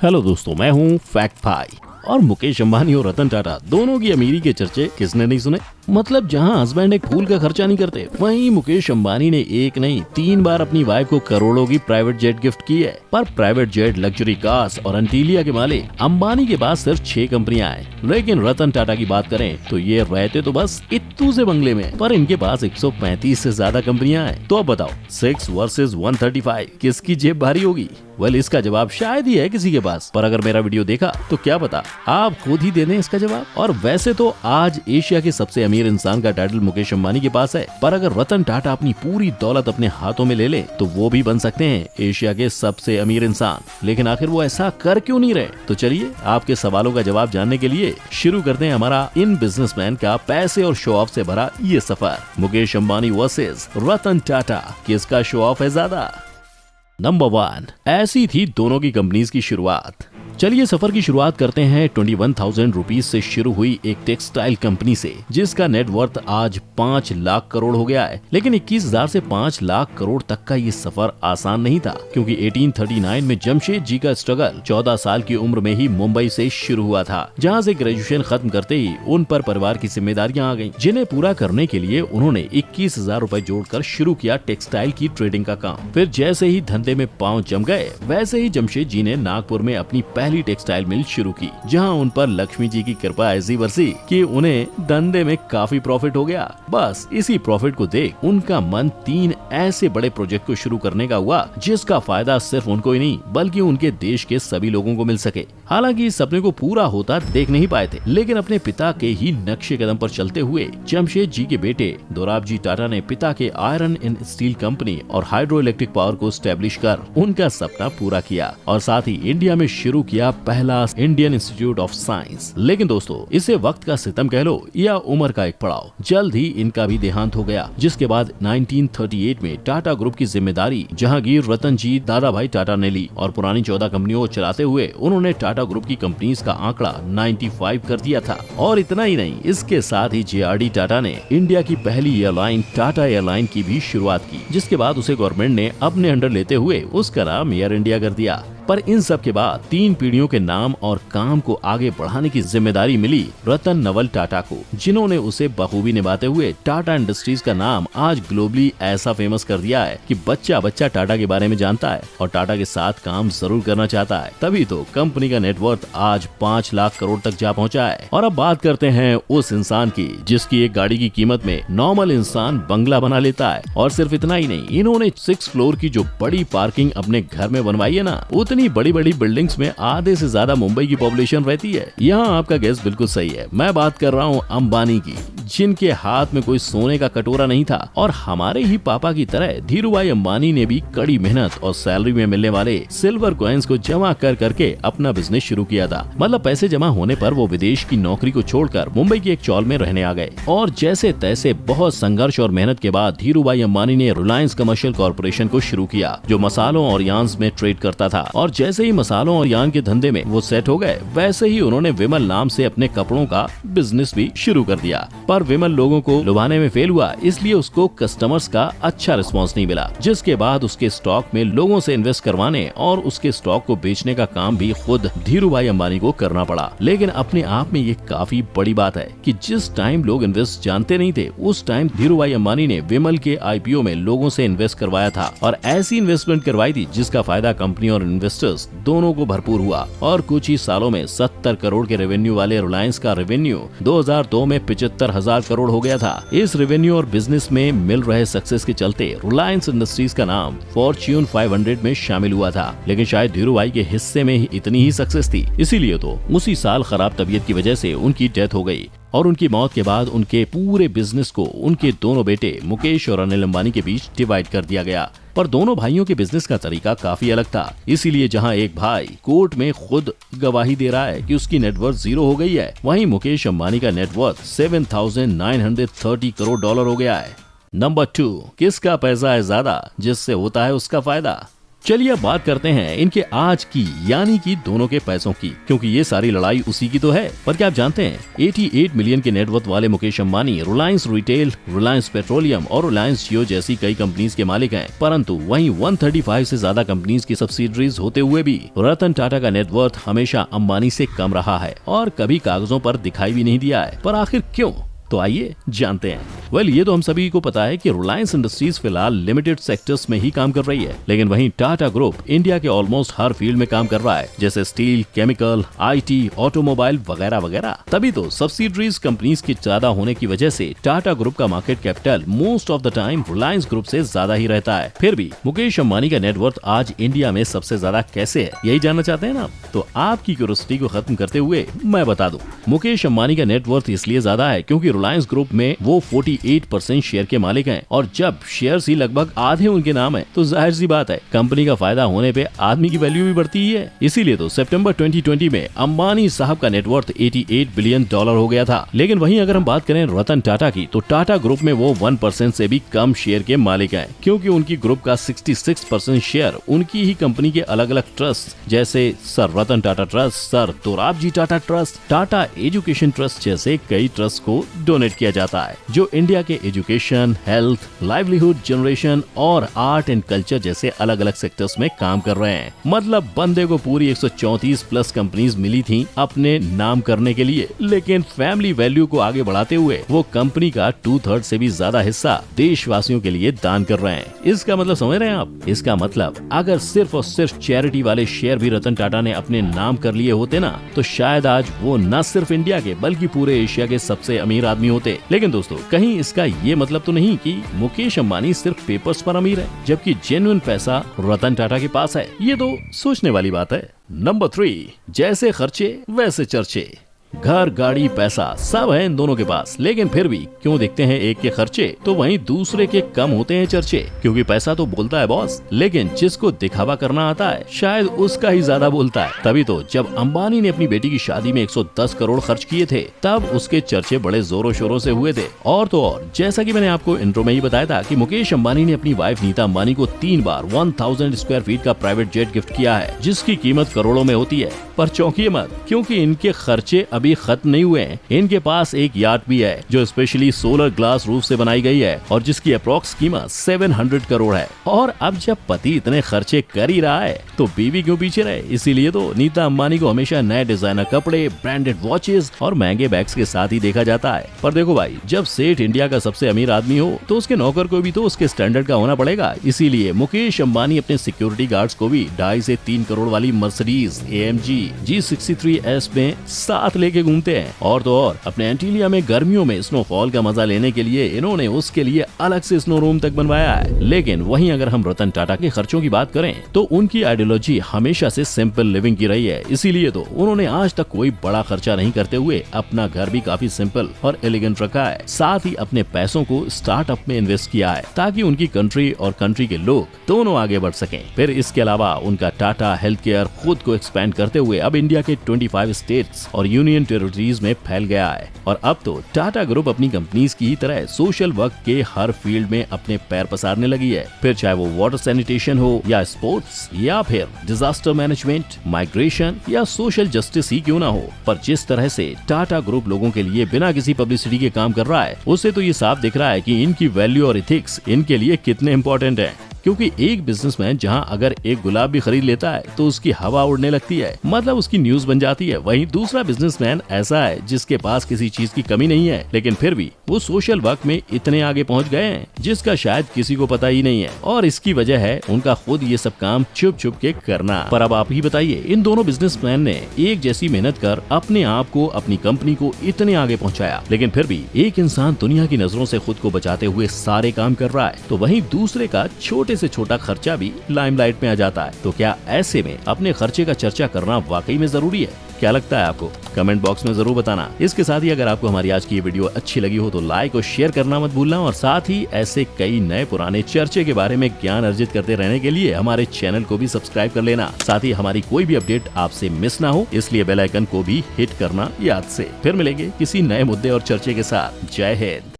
Hello दोस्तों, मैं हूँ फैक्ट भाई। और मुकेश अंबानी और रतन टाटा दोनों की अमीरी के चर्चे किसने नहीं सुने। मतलब जहाँ हस्बैंड एक फूल का खर्चा नहीं करते, वहीं मुकेश अंबानी ने एक नहीं 3 बार अपनी वाइफ को करोड़ों की प्राइवेट जेट गिफ्ट की है। पर प्राइवेट जेट, लग्जरी कार्स और अंटीलिया के मालिक अंबानी के पास सिर्फ 6 कंपनियां हैं। लेकिन रतन टाटा की बात करें तो ये रहते तो बस इत्तू से बंगले में, पर इनके पास 135 से ज्यादा कंपनियां हैं। तो अब बताओ 6 वर्सेस 135 किसकी जेब भारी होगी? वेल, इसका जवाब शायद ही है किसी के पास, पर अगर मेरा वीडियो देखा तो क्या पता आप खुद ही दे दें इसका जवाब। और वैसे तो आज एशिया के सबसे अमीर इंसान का टाइटल मुकेश अंबानी के पास है, पर अगर रतन टाटा अपनी पूरी दौलत अपने हाथों में ले ले तो वो भी बन सकते हैं एशिया के सबसे अमीर इंसान। लेकिन आखिर वो ऐसा कर क्यों नहीं रहे? तो चलिए आपके सवालों का जवाब जानने के लिए शुरू करते हैं हमारा इन बिजनेसमैन का पैसे और शो ऑफ से भरा ये सफर। मुकेश अंबानी वर्सेस रतन टाटा, किसका शो ऑफ है ज्यादा? नंबर 1, ऐसी थी दोनों की कंपनीज की शुरुआत। चलिए सफर की शुरुआत करते हैं 21,000 रुपीज से शुरू हुई एक टेक्सटाइल कंपनी से, जिसका नेटवर्थ आज 5 लाख करोड़ हो गया है। लेकिन 21,000 से 5 लाख करोड़ तक का ये सफर आसान नहीं था, क्योंकि 1839 में जमशेद जी का स्ट्रगल 14 साल की उम्र में ही मुंबई से शुरू हुआ था, जहां से ग्रेजुएशन खत्म करते ही उन पर परिवार की जिम्मेदारियां आ गयी, जिन्हें पूरा करने के लिए उन्होंने 21,000 रूपए जोड़कर शुरू किया टेक्सटाइल की ट्रेडिंग का काम। फिर जैसे ही धंधे में पांव जम गए, वैसे ही जमशेद जी ने नागपुर में अपनी पहली टेक्सटाइल मिल शुरू की, जहां उन पर लक्ष्मी जी की कृपा ऐसी बरसी कि उन्हें धंधे में काफी प्रॉफिट हो गया। बस इसी प्रॉफिट को देख उनका मन 3 ऐसे बड़े प्रोजेक्ट को शुरू करने का हुआ, जिसका फायदा सिर्फ उनको ही नहीं बल्कि उनके देश के सभी लोगों को मिल सके। हालांकि इस सपने को पूरा होता देख नहीं पाए थे, लेकिन अपने पिता के ही नक्शे कदम पर चलते हुए जमशेद जी के बेटे दोराबजी टाटा ने पिता के आयरन एंड स्टील कंपनी और हाइड्रो इलेक्ट्रिक पावर को स्टैब्लिश कर उनका सपना पूरा किया, और साथ ही इंडिया में शुरू किया पहला इंडियन इंस्टीट्यूट ऑफ साइंस। लेकिन दोस्तों, इसे वक्त का सितम कह लो या उम्र का एक पड़ाव, जल्द ही इनका भी देहांत हो गया, जिसके बाद 1938 में टाटा ग्रुप की जिम्मेदारी जहांगीर रतन जी दादा भाई टाटा ने ली, और पुरानी 14 कंपनियों को चलाते हुए उन्होंने टाटा ग्रुप की कंपनीज का आंकड़ा 95 कर दिया था। और इतना ही नहीं, इसके साथ ही जेआरडी टाटा ने इंडिया की पहली एयरलाइन टाटा एयरलाइन की भी शुरुआत की, जिसके बाद उसे गवर्नमेंट ने अपने अंडर लेते हुए उसका नाम एयर इंडिया कर दिया। पर इन सब के बाद 3 पीढ़ियों के नाम और काम को आगे बढ़ाने की जिम्मेदारी मिली रतन नवल टाटा को, जिन्होंने उसे बखूबी निभाते हुए टाटा इंडस्ट्रीज का नाम आज ग्लोबली ऐसा फेमस कर दिया है कि बच्चा बच्चा टाटा के बारे में जानता है और टाटा के साथ काम जरूर करना चाहता है। तभी तो कंपनी का नेटवर्थ आज 5 लाख करोड़ तक जा पहुंचा है। और अब बात करते हैं उस इंसान की जिसकी एक गाड़ी की कीमत में नॉर्मल इंसान बंगला बना लेता है। और सिर्फ इतना ही नहीं, इन्होंने 6 फ्लोर की जो बड़ी पार्किंग अपने घर में बनवाई है ना, इतनी बड़ी बड़ी बिल्डिंग्स में आधे से ज्यादा मुंबई की पॉपुलेशन रहती है। यहाँ आपका गैस बिल्कुल सही है, मैं बात कर रहा हूँ अंबानी की, जिनके हाथ में कोई सोने का कटोरा नहीं था। और हमारे ही पापा की तरह धीरूभाई अंबानी ने भी कड़ी मेहनत और सैलरी में मिलने वाले सिल्वर कॉइन्स को जमा कर करके अपना बिजनेस शुरू किया था। मतलब पैसे जमा होने पर वो विदेश की नौकरी को छोड़कर मुंबई की एक चौल में रहने आ गए। और जैसे तैसे बहुत संघर्ष और मेहनत के बाद धीरूभाई अंबानी ने रिलायंस कमर्शियल कॉर्पोरेशन को शुरू किया, जो मसालों और यार्न्स में ट्रेड करता था। और जैसे ही मसालों और यार्न के धंधे में वो सेट हो गए, वैसे ही उन्होंने विमल नाम से अपने कपड़ों का बिजनेस भी शुरू कर दिया। पर विमल लोगों को लुभाने में फेल हुआ, इसलिए उसको कस्टमर्स का अच्छा रिस्पांस नहीं मिला, जिसके बाद उसके स्टॉक में लोगों से इन्वेस्ट करवाने और उसके स्टॉक को बेचने का काम भी खुद धीरूभाई अंबानी को करना पड़ा। लेकिन अपने आप में ये काफी बड़ी बात है कि जिस टाइम लोग इन्वेस्ट जानते नहीं थे, उस टाइम धीरूभाई अंबानी ने विमल के आईपीओ में लोगों से इन्वेस्ट करवाया था, और ऐसी इन्वेस्टमेंट करवाई थी जिसका फायदा कंपनी और इन्वेस्टर्स दोनों को भरपूर हुआ। और कुछ ही सालों में 70 करोड़ के रेवेन्यू वाले रिलायंस का रेवेन्यू 2002 में 75,000 करोड़ हो गया था। इस रेवेन्यू और बिजनेस में मिल रहे सक्सेस के चलते रिलायंस इंडस्ट्रीज का नाम फॉर्च्यून 500 में शामिल हुआ था। लेकिन शायद धीरूभाई के हिस्से में ही इतनी ही सक्सेस थी, इसीलिए तो उसी साल खराब तबीयत की वजह से उनकी डेथ हो गई। और उनकी मौत के बाद उनके पूरे बिजनेस को उनके दोनों बेटे मुकेश और अनिल अंबानी के बीच डिवाइड कर दिया गया। पर दोनों भाइयों के बिजनेस का तरीका काफी अलग था, इसीलिए जहां एक भाई कोर्ट में खुद गवाही दे रहा है कि उसकी नेटवर्थ 0 हो गई है, वहीं मुकेश अंबानी का नेटवर्थ 7,930 करोड़ डॉलर हो गया है। नंबर 2, किसका पैसा है ज्यादा जिससे होता है उसका फायदा? चलिए अब बात करते हैं इनके आज की यानी कि दोनों के पैसों की, क्योंकि ये सारी लड़ाई उसी की तो है। पर क्या आप जानते हैं 88 मिलियन के नेटवर्थ वाले मुकेश अंबानी रिलायंस रिटेल, रिलायंस पेट्रोलियम और रिलायंस जियो जैसी कई कंपनीज के मालिक हैं, परंतु वहीं 135 से ज्यादा कंपनीज की सब्सिडरीज होते हुए भी रतन टाटा का नेटवर्थ हमेशा अंबानी से कम रहा है और कभी कागजों पर दिखाई भी नहीं दिया है। पर आखिर क्यों? तो आइए जानते हैं। ये तो हम सभी को पता है कि रिलायंस इंडस्ट्रीज फिलहाल लिमिटेड सेक्टर्स में ही काम कर रही है, लेकिन वहीं टाटा ग्रुप इंडिया के ऑलमोस्ट हर फील्ड में काम कर रहा है, जैसे स्टील, केमिकल, आईटी, ऑटोमोबाइल वगैरह वगैरह। तभी तो सब्सिडरीज कंपनीज की ज्यादा होने की वजह से टाटा ग्रुप का market capital most of the time Reliance group से ज्यादा ही रहता है। फिर भी मुकेश अंबानी का नेटवर्थ आज इंडिया में सबसे ज्यादा कैसे है, यही जानना चाहते हैं ना? तो आपकी क्यूरियोसिटी को खत्म करते हुए मैं बता दूं, मुकेश अंबानी का नेटवर्थ इसलिए ज्यादा है क्योंकि रिलायंस ग्रुप में वो 48% शेयर के मालिक हैं, और जब शेयर्स ही लगभग आधे उनके नाम है तो जाहिर सी बात है कंपनी का फायदा होने पे आदमी की वैल्यू भी बढ़ती ही है। इसीलिए तो सितंबर 2020 में अंबानी साहब का नेटवर्थ $88 बिलियन हो गया था। लेकिन वहीं अगर हम बात करें रतन टाटा की, तो टाटा ग्रुप में वो 1% से भी कम शेयर के मालिक हैं, क्योंकि उनकी ग्रुप का 66% शेयर उनकी ही कंपनी के अलग अलग ट्रस्ट जैसे sir Ratan Tata trust, sir Dorabji Tata trust, Tata education trust जैसे कई ट्रस्ट को डोनेट किया जाता है, जो इंडिया के एजुकेशन, हेल्थ, लाइवलीहुड जनरेशन और आर्ट एंड कल्चर जैसे अलग अलग सेक्टर्स में काम कर रहे हैं। मतलब बंदे को पूरी 134 प्लस कंपनीज मिली थी अपने नाम करने के लिए, लेकिन फैमिली वैल्यू को आगे बढ़ाते हुए वो कंपनी का 2/3 से भी ज्यादा हिस्सा देशवासियों के लिए दान कर रहे हैं। इसका मतलब समझ रहे हैं आप? इसका मतलब अगर सिर्फ और सिर्फ चैरिटी वाले शेयर भी रतन टाटा ने अपने नाम कर लिए होते ना, तो शायद आज वो न सिर्फ इंडिया के बल्कि पूरे एशिया के सबसे अमीर आदमी होते। लेकिन दोस्तों, कहीं इसका ये मतलब तो नहीं कि मुकेश अंबानी सिर्फ पेपर्स पर अमीर है, जबकि जेन्युइन पैसा रतन टाटा के पास है? ये तो सोचने वाली बात है। नंबर 3, जैसे खर्चे वैसे चर्चे। घर, गाड़ी, पैसा सब है इन दोनों के पास, लेकिन फिर भी क्यों दिखते हैं एक के खर्चे तो वहीं दूसरे के कम होते हैं चर्चे? क्योंकि पैसा तो बोलता है बॉस, लेकिन जिसको दिखावा करना आता है शायद उसका ही ज्यादा बोलता है। तभी तो जब अंबानी ने अपनी बेटी की शादी में 110 करोड़ खर्च किए थे, तब उसके चर्चे बड़े जोरों शोरों से हुए थे। और तो और, जैसा कि मैंने आपको इंट्रो में ही बताया था कि मुकेश अंबानी ने अपनी वाइफ नीता अंबानी को 3 बार 1000 स्क्वायर फीट का प्राइवेट जेट गिफ्ट किया है, जिसकी कीमत करोड़ों में होती है। पर चौंकिए मत, क्योंकि इनके खर्चे अभी खत्म नहीं हुए हैं। इनके पास एक याट भी है जो स्पेशली सोलर ग्लास रूफ से बनाई गई है और जिसकी अप्रॉक्स कीमत 700 करोड़ है। और अब जब पति इतने खर्चे कर ही रहा है तो बीवी क्यों पीछे रहे? इसीलिए तो नीता अंबानी को हमेशा नए डिजाइनर कपड़े, ब्रांडेड वॉचेस और महंगे बैग्स के साथ ही देखा जाता है। पर देखो भाई, जब सेठ इंडिया का सबसे अमीर आदमी हो तो उसके नौकर को भी तो उसके स्टैंडर्ड का होना पड़ेगा। इसीलिए मुकेश अंबानी अपने सिक्योरिटी गार्ड्स को भी 2.5 से 3 करोड़ वाली मर्सिडीज AMG G63S में साथ लेके घूमते हैं। और तो और, अपने एंटीलिया में गर्मियों में स्नोफॉल का मजा लेने के लिए इन्होंने उसके लिए अलग से स्नो रूम तक बनवाया है। लेकिन वहीं अगर हम रतन टाटा के खर्चों की बात करें तो उनकी आइडियोलॉजी हमेशा से सिंपल लिविंग की रही है। इसीलिए तो उन्होंने आज तक कोई बड़ा खर्चा नहीं करते हुए अपना घर भी काफी सिंपल और एलिगेंट रखा है। साथ ही अपने पैसों को स्टार्टअप में इन्वेस्ट किया है ताकि उनकी कंट्री और कंट्री के लोग दोनों आगे बढ़ सकें। फिर इसके अलावा उनका टाटा हेल्थ केयर खुद को एक्सपेंड करते हुए अब इंडिया के 25 स्टेट्स और यूनियन टेरिटरीज में फैल गया है। और अब तो टाटा ग्रुप अपनी कंपनीज की ही तरह सोशल वर्क के हर फील्ड में अपने पैर पसारने लगी है। फिर चाहे वो वाटर सैनिटेशन हो या स्पोर्ट्स या फिर डिजास्टर मैनेजमेंट, माइग्रेशन या सोशल जस्टिस ही क्यों ना हो, पर जिस तरह से टाटा ग्रुप लोगों के लिए बिना किसी पब्लिसिटी के काम कर रहा है, उससे तो ये साफ दिख रहा है कि इनकी वैल्यू और इथिक्स इनके लिए कितने इम्पोर्टेंट है। क्योंकि एक बिजनेसमैन जहां अगर एक गुलाब भी खरीद लेता है तो उसकी हवा उड़ने लगती है, मतलब उसकी न्यूज बन जाती है। वहीं दूसरा बिजनेसमैन ऐसा है जिसके पास किसी चीज की कमी नहीं है, लेकिन फिर भी वो सोशल वर्क में इतने आगे पहुंच गए हैं जिसका शायद किसी को पता ही नहीं है। और इसकी वजह है उनका खुद ये सब काम छुप छुप के करना। पर अब आप ही बताइए, इन दोनों बिजनेसमैन ने एक जैसी मेहनत कर अपने आप को, अपनी कंपनी को इतने आगे पहुँचाया, लेकिन फिर भी एक इंसान दुनिया की नजरों से खुद को बचाते हुए सारे काम कर रहा है, तो वहीं दूसरे का छोटे से छोटा खर्चा भी लाइमलाइट में आ जाता है। तो क्या ऐसे में अपने खर्चे का चर्चा करना वाकई में जरूरी है? क्या लगता है आपको? कमेंट बॉक्स में जरूर बताना। इसके साथ ही अगर आपको हमारी आज की ये वीडियो अच्छी लगी हो तो लाइक और शेयर करना मत भूलना, और साथ ही ऐसे कई नए पुराने चर्चे के बारे में ज्ञान अर्जित करते रहने के लिए हमारे चैनल को भी सब्सक्राइब कर लेना। साथ ही हमारी कोई भी अपडेट आपसे मिस ना हो, इसलिए बेल आइकन को भी हिट करना याद से। फिर मिलेंगे किसी नए मुद्दे और चर्चे के साथ। जय हिंद।